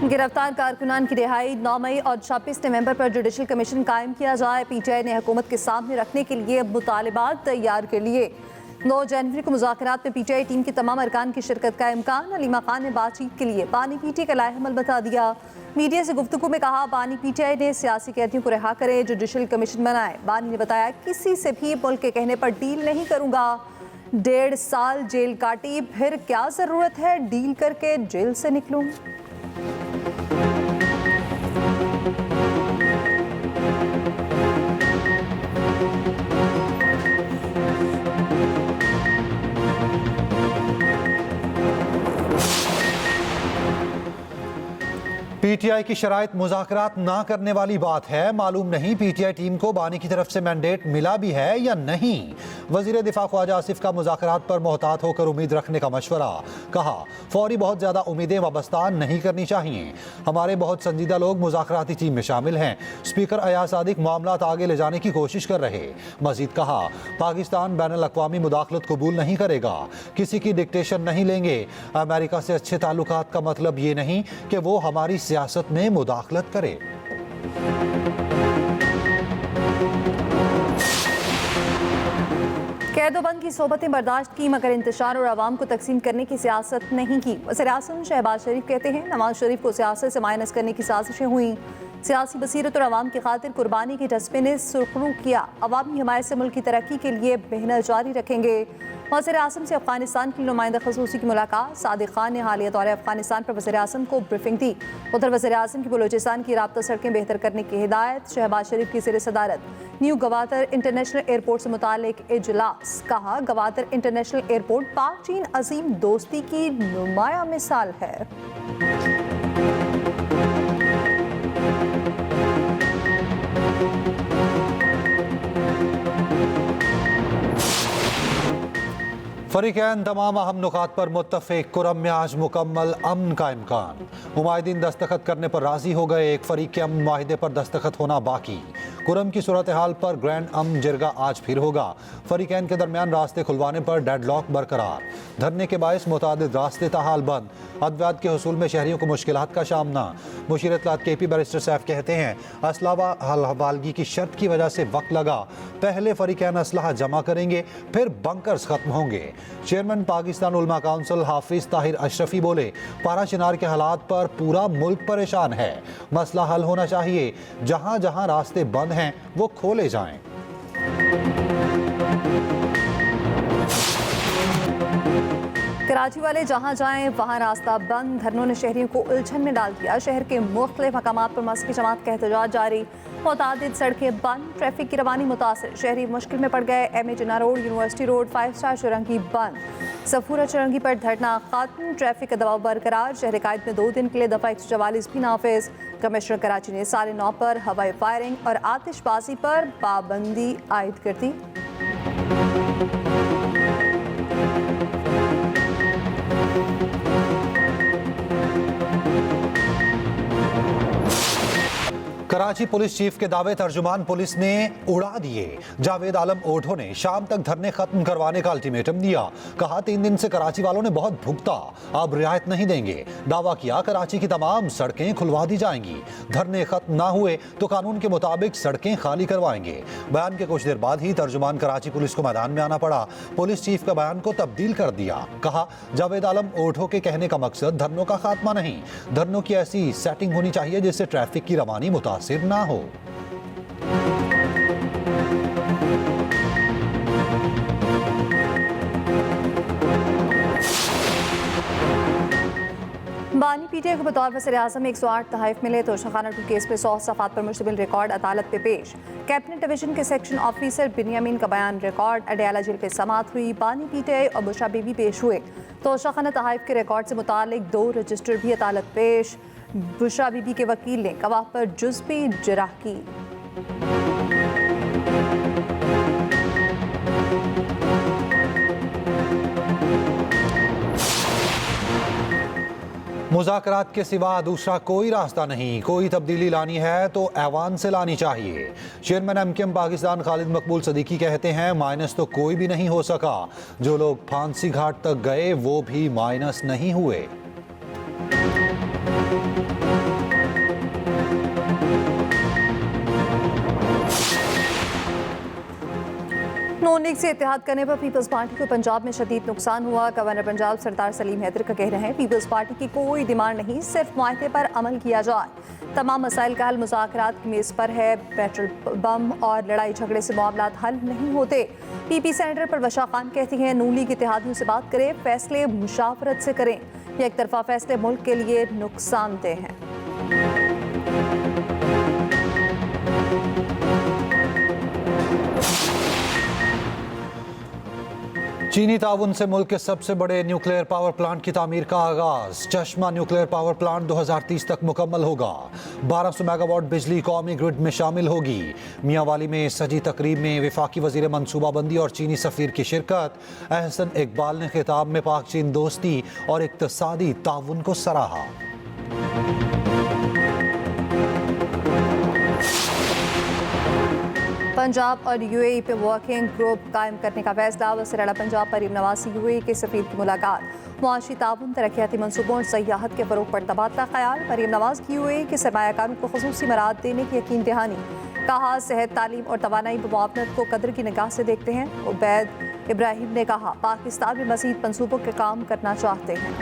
गिरफ्तार कारकुनान की रिहाई 9 मई और 26 नवंबर पर जुडिशल कमीशन कायम किया जाए। पीटीआई ने हुकूमत के सामने रखने के लिए मुतालिबात तैयार कर लिए। 9 जनवरी को मुज़ाकरात में पीटीआई टीम के तमाम अरकान की शिरकत का इम्कान। अलीमा खान ने बातचीत के लिए बानी पीटी का लाएहमल बता दिया। मीडिया से गुफ्तगू में कहा, बानी पीटीआई ने सियासी कैदियों को रिहा करे, जुडिशल कमीशन बनाए। बानी ने बताया, किसी से भी मुल्क के कहने पर डील नहीं करूंगा। 1.5 साल जेल काटी, फिर क्या जरूरत है डील करके जेल से निकलूं। पीटीआई की शराइत मुज़ाकरात ना करने वाली बात है। मालूम नहीं पीटीआई टीम को बानी की तरफ से मैंडेट मिला भी है या नहीं। वज़ीर दिफा ख्वाजा आसिफ का मुज़ाकरात पर मोहतात होकर उम्मीद रखने का मशवरा। कहा, फौरी बहुत ज़्यादा उम्मीदें वाबस्ता नहीं करनी चाहिए। हमारे बहुत संजीदा लोग मुज़ाकराती टीम में शामिल हैं। स्पीकर अयाज सादिक मामलात आगे ले जाने की कोशिश कर रहे। मजीद कहा, पाकिस्तान बैनुल-अक़वामी मुदाखलत कबूल नहीं करेगा, किसी की डिक्टेशन नहीं लेंगे। अमेरिका से अच्छे ताल्लुकात का मतलब ये नहीं कि वो हमारी सियासत में मुदाखलत करे। कैदोबंद की सोबतें बर्दाश्त की, मगर इंतशार और आवाम को तकसीम करने की सियासत नहीं की। वज़ीर-ए-आज़म शहबाज शरीफ कहते हैं, नवाज शरीफ को सियासत से माइनस करने की साजिशें हुई। सियासी बसीरत और आवाम की खातिर कुर्बानी के जज्बे ने सुरखरू किया। अवामी हिमायत से मुल्क की तरक्की के लिए मेहनत जारी रखेंगे। वज़ीर-ए-आज़म से अफगानिस्तान की नुमाइंदा खसूसी की मुलाकात। सादिक खान ने हालिया दौरे अफगानिस्तान पर वज़ीर-ए-आज़म को ब्रीफिंग दी। उधर वज़ीर-ए-आज़म की बलूचिस्तान की राब्ता सड़कें बेहतर करने की हिदायत। शहबाज शरीफ की ज़ेर सदारत न्यू गवादर इंटरनेशनल एयरपोर्ट से मुतालिक इजलास। कहा, गवादर इंटरनेशनल एयरपोर्ट पाक चीन अजीम दोस्ती की नुमाया मिसाल है। फरीकैन तमाम अहम नुकात पर मुत्तफ़िक। कुरम में आज मुकम्मल अमन का इम्कान। मुमाहिदीन दस्तखत करने पर राजी हो गए। एक फरीक के अमन माहिदे पर दस्तखत होना बाकी। कुरम की सूरत हाल पर ग्रैंड अमन जिरगा आज फिर होगा। फरीकैन के दरमियान रास्ते खुलवाने पर डेडलॉक बरकरार। धरने के बायस मुतादिद रास्ते ताहाल बंद। अद्वियात के हसूल में शहरियों को मुश्किलात का सामना। मुशीर इत्तलात केपी बैरिस्टर सैफ कहते हैं, असलाह हवालगी की शर्त की वजह से वक्त लगा। पहले फरीकैन असलाह जमा करेंगे, फिर बंकर्स खत्म होंगे। चेयरमैन पाकिस्तान उलमा काउंसिल हाफिज ताहिर अशरफी बोले, पारा चिनार के हालात पर पूरा मुल्क परेशान है। मसला हल होना चाहिए। जहां जहां रास्ते बंद हैं वो खोले जाएं। कराची वाले जहां जाएं वहां रास्ता बंद। धरनों ने शहरियों को उलझन में डाल दिया। शहर के मुख्तलिफ मकामात पर मस्की जमात का एहतजाज जारी। मुतादिद सड़कें बंद, ट्रैफिक की रवानी मुतासिर। शहरी मुश्किल में पड़ गए। MA जिन्ना रोड, यूनिवर्सिटी रोड, 5 स्टार चौरंगी बंद। सफूरा चौरंगी पर धरना खत्म। ट्रैफिक का दबाव बरकरार। शहर कायद में 2 दिन के लिए दफा 144 भी नाफिज। कमिश्नर कराची ने 9:30 पर हवाई फायरिंग और आतिशबाजी पर पाबंदी आयद कर दी। कराची पुलिस चीफ के दावे तर्जुमान पुलिस ने उड़ा दिए। जावेद आलम ओढ़ो ने शाम तक धरने खत्म करवाने का अल्टीमेटम दिया। कहा, 3 दिन से कराची वालों ने बहुत भुगता, अब रियायत नहीं देंगे। दावा किया, कराची की तमाम सड़कें खुलवा दी जाएंगी। धरने खत्म ना हुए तो कानून के मुताबिक सड़कें खाली करवाएंगे। बयान के कुछ देर बाद ही तर्जुमान कराची पुलिस को मैदान में आना पड़ा। पुलिस चीफ का बयान को तब्दील कर दिया। कहा, जावेद आलम ओढ़ो के कहने का मकसद धरनों का खात्मा नहीं, धरनों की ऐसी सेटिंग होनी चाहिए जिससे ट्रैफिक की रवानी मुतासिर ना हो। बानी पीटीआई को बतौर वज़ीर-ए-आज़म 108 तहफ़ मिले। तोशाखाना 2 केस में 100 सफ़ात पर मुश्तमिल रिकॉर्ड अदालत पे पेश। कैबिनेट डिवीजन के सेक्शन ऑफिसर बिनियामीन का बयान रिकॉर्ड। अडयाला जेल पे समाअत हुई। बानी पीटीआई और बुशरा बीबी पेश हुए। तोशाखाना तहफ़ के रिकॉर्ड से मुतालिक 2 रजिस्टर भी अदालत पेश। बुशरा बीबी के वकील ने गवाह पर जुज़वी जराह की। मुज़ाकरात के सिवा दूसरा कोई रास्ता नहीं। कोई तब्दीली लानी है तो ऐवान से लानी चाहिए। चेयरमैन MKM पाकिस्तान खालिद मकबूल सदीकी कहते हैं, माइनस तो कोई भी नहीं हो सका। जो लोग फांसी घाट तक गए वो भी माइनस नहीं हुए। नून लीग से इत्तेहाद करने पर पीपल्स पार्टी को पंजाब में शदीद नुकसान हुआ। गवर्नर पंजाब सरदार सलीम हैदर का कहना है पीपल्स पार्टी की कोई डिमांड नहीं, सिर्फ मुआहदे पर अमल किया जाए। तमाम मसाइल का हल मुज़ाकरात की मेज़ पर है। पेट्रोल बम और लड़ाई झगड़े से मामलात हल नहीं होते। पीपी सेनेटर परवशा खान कहती हैं नून लीग इत्तेहादियों से बात करे, फैसले मुशावरत से करें। एक तरफा फैसले मुल्क के लिए नुकसानदेह हैं। चीनी ताउन से मुल्क के सबसे बड़े न्यूक्लियर पावर प्लांट की तामीर का आगाज। चश्मा न्यूक्लियर पावर प्लांट 2030 तक मुकम्मल होगा। 1200 मेगावाट बिजली कौमी ग्रिड में शामिल होगी। मियांवाली में सजी तकरीब में वफाकी वजीर मनसूबाबंदी और चीनी सफीर की शिरकत। अहसन इकबाल ने खिताब में पाक चीन दोस्ती और इक्तसादी ताउन को सराहा। पंजाब और यूएई पे वर्किंग ग्रुप कायम करने का फैसला। वज़ीर आला पंजाब मरीम नवाज से यूएई के सफीर की मुलाकात। मुआशी ताउन, तरक्याती मनसूबों और सयाहत के फ़रोग पर तबादला ख्याल। मरीम नवाज की यूएई के सरमायाकारों को ख़ुसूसी मराद देने की यकीन दहानी। कहा सेहत, तालीम और तवानाई मुआवनत को कदर की निगाह से देखते हैं। उबैद इब्राहिम ने कहा पाकिस्तान में मज़ीद मनसूबों के काम करना चाहते हैं।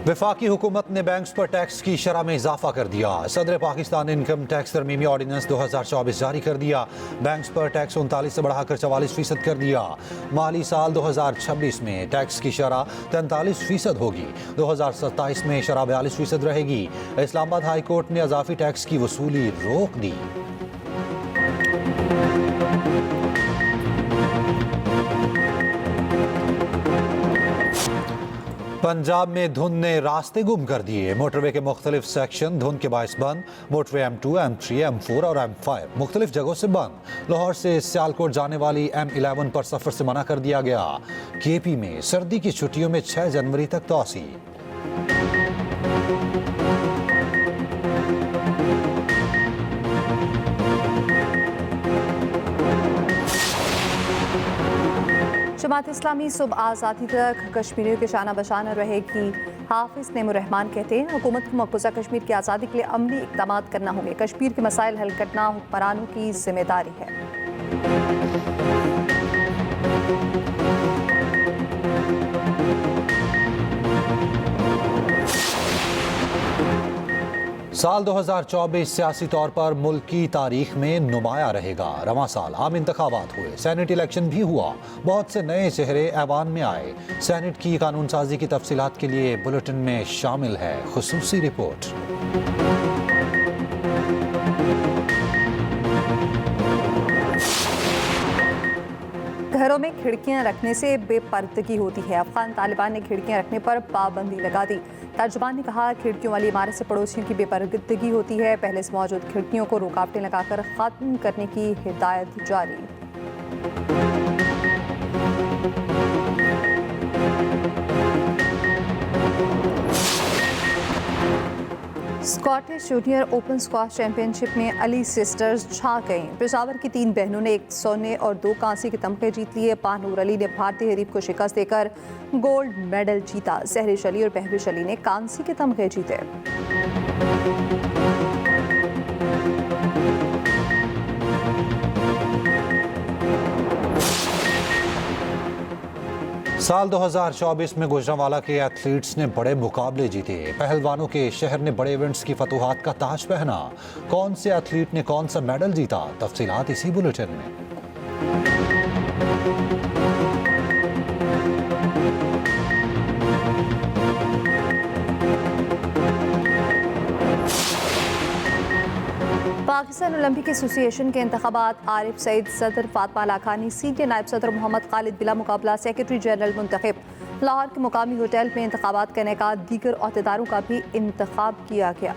वफाकी हुकूमत ने बैंक्स पर टैक्स की शरह में इजाफा कर दिया। सदर पाकिस्तान ने इनकम टैक्स तरमीमी ऑर्डिनेंस 2024 जारी कर दिया। बैंक्स पर टैक्स 39 से बढ़ाकर 44% कर दिया। माली साल 2026 में टैक्स की शरह 43% होगी। 2027 में शरह 42% रहेगी। इस्लामाबाद हाई कोर्ट ने इजाफी टैक्स की वसूली रोक दी। पंजाब में धुंध ने रास्ते गुम कर दिए। मोटरवे के मुख्तलिफ सेक्शन धुंध के बायस बंद। मोटरवे M2, M3, M4 और M5 मुख्तलिफ जगहों से बंद। लाहौर से सियालकोट जाने वाली M11 पर सफर से मना कर दिया गया। KP में सर्दी की छुट्टियों में 6 जनवरी तक तोसी। जमात इस्लामी सुबह आज़ादी तक कश्मीरियों के शाना बशाना रहेगी। हाफिज नेमुर्रहमान कहते हैं हुकूमत को मकबूजा कश्मीर की आज़ादी के लिए अमली इक़दाम करना होंगे। कश्मीर के मसाइल हल करना हुक्मरानों की जिम्मेदारी है। साल 2024 सियासी तौर पर मुल्क की तारीख में नुमाया रहेगा। रवां साल आम इंतखाबात हुए, सेनेट इलेक्शन भी हुआ। बहुत से नए चेहरे ऐवान में आए। सेनेट की कानून साजी की तफसीलात के लिए बुलेटिन में शामिल है खुसूसी रिपोर्ट। घरों में खिड़कियां रखने से बेपर्दगी होती है। अफगान तालिबान ने खिड़कियां रखने पर पाबंदी लगा दी। तर्जुमान ने कहा खिड़कियों वाली इमारत से पड़ोसियों की बेपर्दगी होती है। पहले से मौजूद खिड़कियों को रुकावटें लगाकर खत्म करने की हिदायत जारी। Scottish junior open squash championship में अली सिस्टर्स छा गईं। पेशावर की 3 बहनों ने 1 सोने और 2 कांसे के तमगे जीत लिए। पानूर अली ने भारतीय हरीफ को शिकस्त देकर गोल्ड मेडल जीता। सहरिश अली और बहविश अली ने कांसे के तमगे जीते। साल 2024 में गुजरांवाला के एथलीट्स ने बड़े मुकाबले जीते। पहलवानों के शहर ने बड़े इवेंट्स की फतूहात का ताज पहना। कौन से एथलीट ने कौन सा मेडल जीता, तफसीलात इसी बुलेटिन में। पाकिस्तान ओलंपिक एसोसिएशन के इंतखाबात। आरिफ सईद सदर, फातमा लाखानी सीनियर नायब सदर, मोहम्मद खालिद बिला मुकाबला सेक्रेटरी जनरल मुंतखब। लाहौर के मुकामी होटल में इंतखाबात करने का दीगर अहदेदारों का भी इंतखाब किया गया।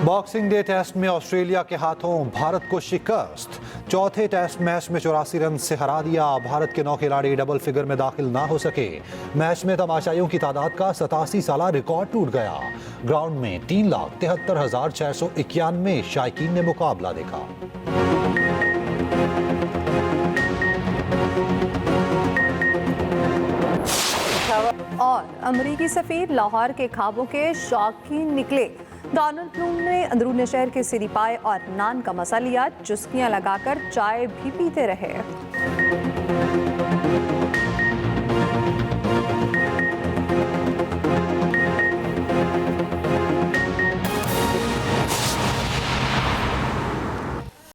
बॉक्सिंग डे टेस्ट में ऑस्ट्रेलिया के हाथों भारत को शिकस्त। चौथे टेस्ट मैच में 84 रन से हरा दिया। भारत के 9 खिलाड़ी डबल फिगर में दाखिल ना हो सके। मैच में तमाशाइयों की तादाद का 87 साला रिकॉर्ड टूट गया। ग्राउंड में 3,73,691 शायकीन ने मुकाबला देखा। और अमरीकी सफीर लाहौर के ख्वाबों के शौकीन निकले। डोनाल्ड ट्रम्प ने अंदरूनी शहर के सिरी पाए और नान का मजा लिया। चुस्कियां लगाकर चाय भी पीते रहे।